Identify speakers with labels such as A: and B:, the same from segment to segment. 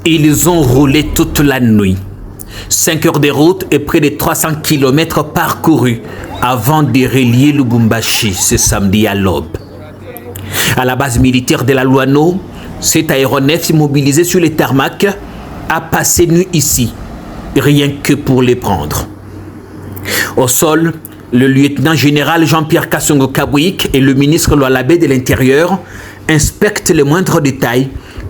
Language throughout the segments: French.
A: Ils ont roulé toute la nuit. 5 heures de route et près de 300 km parcourus avant de relier Lubumbashi ce samedi à l'aube. À la base militaire de la Louano, cet aéronef immobilisé sur les tarmacs a passé nuit ici, rien que pour les prendre. Au sol, le lieutenant-général Jean-Pierre Kassongo Kabouik et le ministre Lualabé de l'Intérieur inspectent les moindres détails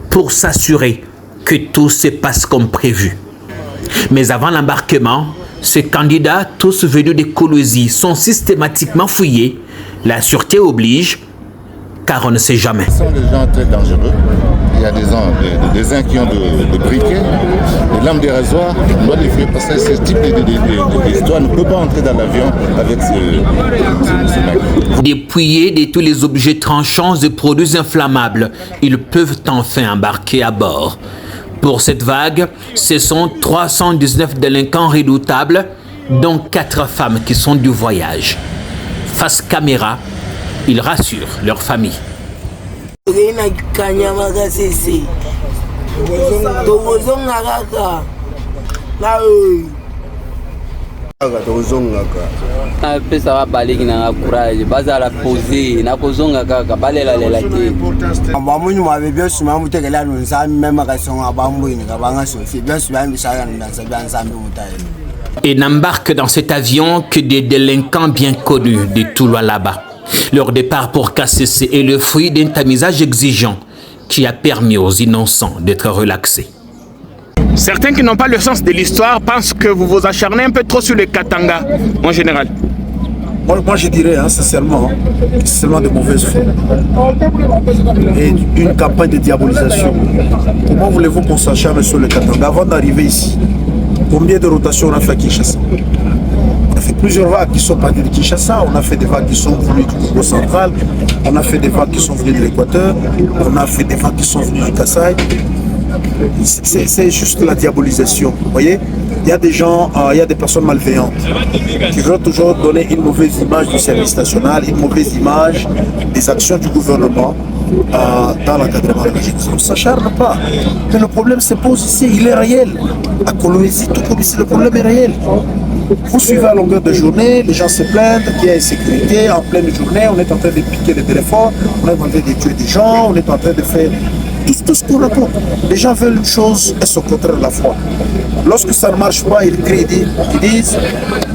A: pour s'assurer que tout se passe comme prévu. Mais avant l'embarquement, ces candidats, tous venus de Kolwezi, sont systématiquement fouillés. La sûreté oblige, car on ne sait jamais.
B: Ce sont des gens très dangereux. Il y a des uns qui ont de briquets, des lames de rasoir. On doit les fuir parce que ce type d'histoire ne peut pas entrer dans l'avion avec ce mec.
A: Dépouillés de tous les objets tranchants et produits inflammables, ils peuvent enfin embarquer à bord. Pour cette vague, ce sont 319 délinquants redoutables, dont 4 femmes qui sont du voyage. Face caméra, ils rassurent leur famille. Et n'embarquent dans cet avion que des délinquants bien connus de tout là-bas. Leur départ pour KCC est le fruit d'un tamisage exigeant qui a permis aux innocents d'être relaxés.
C: Certains qui n'ont pas le sens de l'histoire pensent que vous vous acharnez un peu trop sur les Katanga, en général.
D: Moi je dirais sincèrement que c'est seulement de mauvaises foi et une campagne de diabolisation. Comment voulez-vous qu'on s'acharne sur le Katanga avant d'arriver ici? Combien de rotations on a fait à Kinshasa? On a fait plusieurs vagues qui sont parties de Kinshasa, on a fait des vagues qui sont venues du Congo central, on a fait des vagues qui sont venues de l'Équateur, on a fait des vagues qui sont venues du Kasaï. C'est juste la diabolisation, vous voyez. Il y a des gens, il y a des personnes malveillantes qui veulent toujours donner une mauvaise image du service national, une mauvaise image des actions du gouvernement dans l'encadrement de la jeunesse. On ne s'acharne pas. Mais le problème se pose ici, il est réel. À Kolwezi, tout comme ici, le problème est réel. Vous suivez à longueur de journée, les gens se plaignent qu'il y a insécurité, en pleine journée, on est en train de piquer les téléphones, on est en train de tuer des gens, on est en train de faire tout ce qu'on raconte. Les gens veulent une chose et son contraire à la fois. Lorsque ça ne marche pas, ils crient, ils disent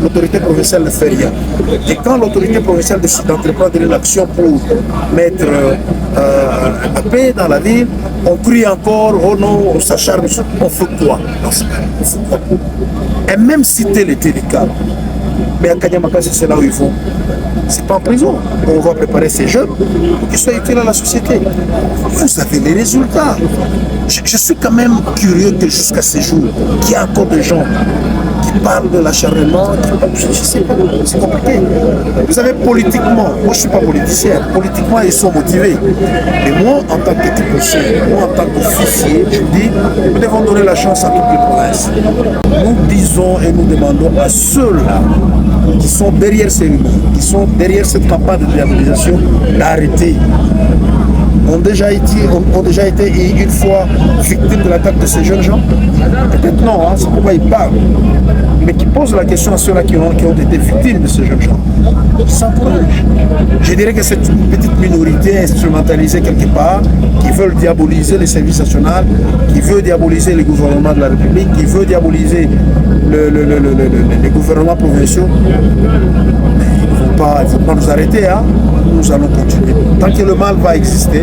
D: l'autorité provinciale ne fait rien. Et quand l'autorité provinciale décide d'entreprendre une action pour mettre la paix dans la ville, on crie encore, oh non, on s'acharne, on fait quoi? Et même si tel était le cas, mais à Kanyamakasi, c'est là où ils vont. C'est pas en prison. On va préparer ces jeunes pour qu'ils soient utiles à la société. Vous avez les résultats. Je suis quand même curieux que jusqu'à ces jours, qu'il y a encore des gens qui parlent de l'acharnement. Je sais pas, c'est compliqué. Vous savez, politiquement, moi je ne suis pas politicien, politiquement ils sont motivés. Mais moi, en tant qu'électricien, moi en tant qu'officier, je dis, nous devons donner la chance à toutes les provinces. Nous disons et nous demandons à ceux-là qui sont derrière ces luttes, qui sont derrière cette campagne de diabolisation, d'arrêter. Ont déjà été une fois victimes de l'attaque de ces jeunes gens? Peut-être non, c'est pourquoi ils parlent. Mais qui posent la question à ceux-là qui ont été victimes de ces jeunes gens. Sans problème. Je dirais que c'est une petite minorité instrumentalisée quelque part, qui veulent diaboliser les services nationaux, qui veut diaboliser les gouvernements de la République, qui veut diaboliser les gouvernements provinciaux. Mais il ne faut pas nous arrêter, nous allons continuer. Tant que le mal va exister,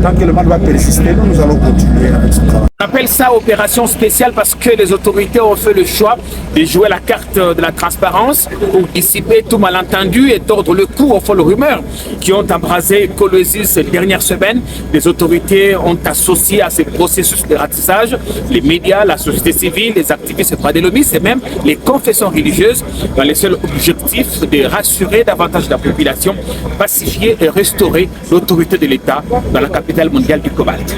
D: tant que le mal va persister, nous allons continuer avec ce travail.
C: On appelle ça opération spéciale parce que les autorités ont fait le choix de jouer la carte de la transparence pour dissiper tout malentendu et tordre le cou aux folles rumeurs qui ont embrasé Kolwezi ces dernières semaines. Les autorités ont associé à ces processus de ratissage les médias, la société civile, les activistes droits de l'homme et même les confessions religieuses dans les seuls objectifs de rassurer davantage la population, pacifier et restaurer l'autorité de l'État dans la capitale mondiale du cobalt.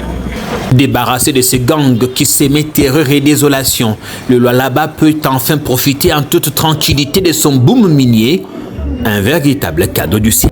A: Débarrassé de ces gangs qui s'aimaient terreur et désolation, le Lualaba peut enfin profiter en toute tranquillité de son boom minier, un véritable cadeau du ciel.